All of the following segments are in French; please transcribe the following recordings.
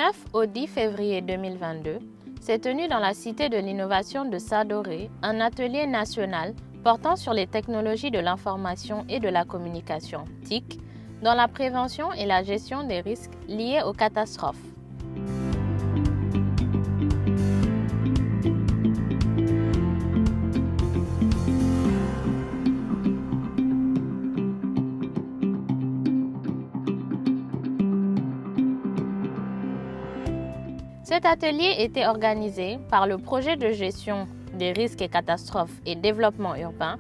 9 au 10 février 2022, s'est tenu dans la Cité de l'innovation de Sadoré un atelier national portant sur les technologies de l'information et de la communication, TIC, dans la prévention et la gestion des risques liés aux catastrophes. Cet atelier était organisé par le projet de gestion des risques et catastrophes et développement urbain,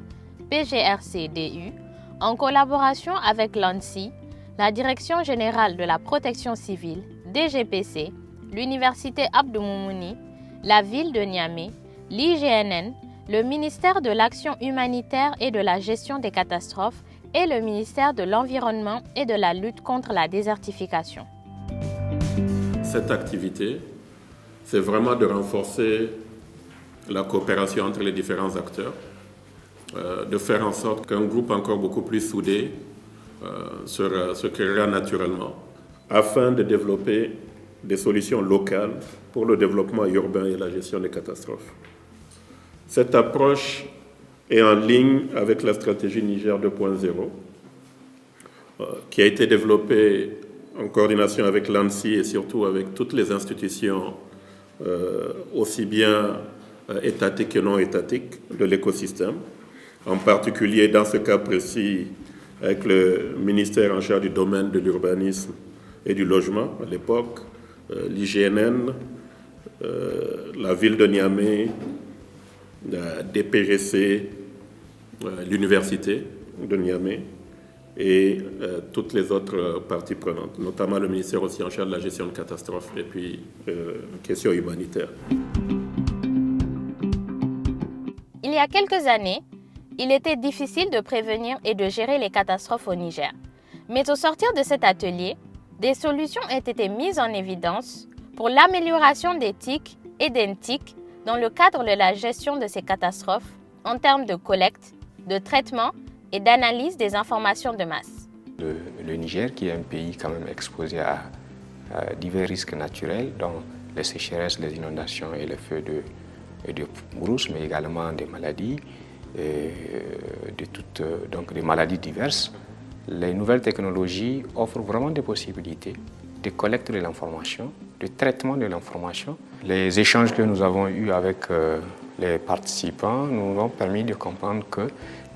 PGRC-DU, en collaboration avec l'ANSSI, la Direction générale de la protection civile, DGPC, l'Université Abdou Moumouni, la ville de Niamey, l'IGNN, le ministère de l'Action humanitaire et de la gestion des catastrophes et le ministère de l'Environnement et de la lutte contre la désertification. Cette activité, c'est vraiment de renforcer la coopération entre les différents acteurs, de faire en sorte qu'un groupe encore beaucoup plus soudé se créera naturellement, afin de développer des solutions locales pour le développement urbain et la gestion des catastrophes. Cette approche est en ligne avec la stratégie Niger 2.0, qui a été développée en coordination avec l'ANSSI et surtout avec toutes les institutions, aussi bien étatiques que non étatiques, de l'écosystème. En particulier, dans ce cas précis, avec le ministère en charge du domaine de l'urbanisme et du logement à l'époque, l'IGNN, la ville de Niamey, la DPRC, l'université de Niamey et toutes les autres parties prenantes, notamment le ministère aussi en charge de la gestion de catastrophes et puis questions humanitaires. Il y a quelques années, il était difficile de prévenir et de gérer les catastrophes au Niger. Mais au sortir de cet atelier, des solutions ont été mises en évidence pour l'amélioration des TIC et d'ENTIC dans le cadre de la gestion de ces catastrophes en termes de collecte, de traitement et d'analyse des informations de masse. Le Niger, qui est un pays quand même exposé à divers risques naturels, dont les sécheresses, les inondations et les feux de brousse, mais également des maladies, donc des maladies diverses. Les nouvelles technologies offrent vraiment des possibilités de collecte de l'information, de traitement de l'information. Les échanges que nous avons eus avec les participants nous ont permis de comprendre qu'il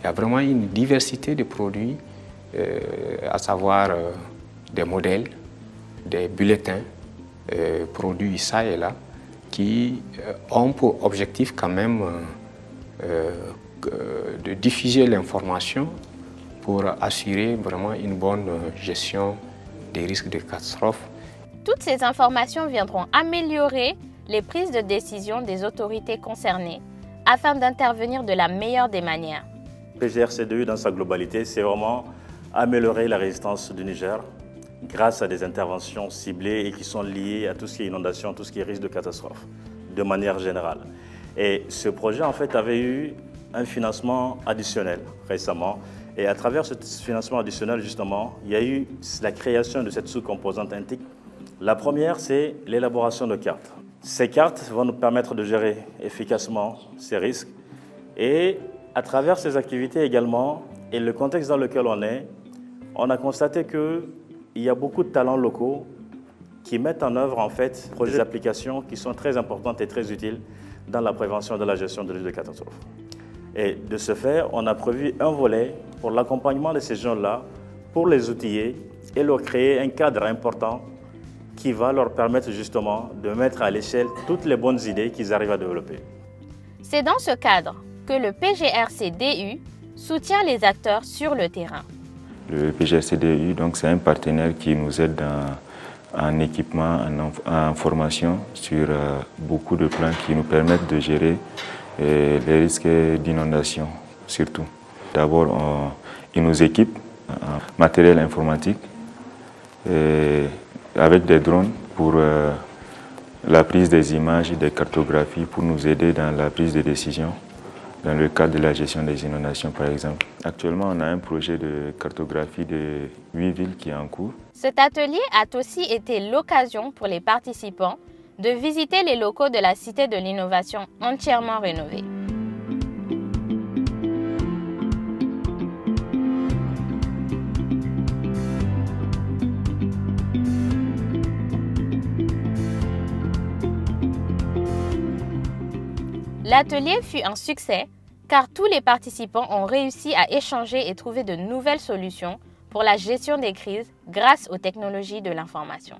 y a vraiment une diversité de produits, à savoir des modèles, des bulletins produits ça et là, qui ont pour objectif quand même de diffuser l'information pour assurer vraiment une bonne gestion des risques de catastrophes. Toutes ces informations viendront améliorer les prises de décision des autorités concernées afin d'intervenir de la meilleure des manières. PGRC-DU dans sa globalité, c'est vraiment améliorer la résistance du Niger grâce à des interventions ciblées et qui sont liées à tout ce qui est inondation, tout ce qui est risque de catastrophe, de manière générale. Et ce projet en fait avait eu un financement additionnel récemment. Et à travers ce financement additionnel, justement, il y a eu la création de cette sous-composante ENTIC. La première, c'est l'élaboration de cartes. Ces cartes vont nous permettre de gérer efficacement ces risques. Et à travers ces activités également, et le contexte dans lequel on a constaté qu'il y a beaucoup de talents locaux qui mettent en œuvre en fait des applications qui sont très importantes et très utiles dans la prévention de la gestion de risques de catastrophes. Et de ce fait, on a prévu un volet pour l'accompagnement de ces gens-là, pour les outiller et leur créer un cadre important qui va leur permettre justement de mettre à l'échelle toutes les bonnes idées qu'ils arrivent à développer. C'est dans ce cadre que le PGRC-DU soutient les acteurs sur le terrain. Le PGRC-DU, donc, c'est un partenaire qui nous aide en équipement, en formation sur beaucoup de plans qui nous permettent de gérer les risques d'inondation surtout. D'abord, ils nous équipent en matériel informatique avec des drones pour la prise des images et des cartographies pour nous aider dans la prise de décision dans le cadre de la gestion des inondations par exemple. Actuellement, on a un projet de cartographie de 8 villes qui est en cours. Cet atelier a aussi été l'occasion pour les participants de visiter les locaux de la Cité de l'Innovation entièrement rénovés. L'atelier fut un succès car tous les participants ont réussi à échanger et trouver de nouvelles solutions pour la gestion des crises grâce aux technologies de l'information.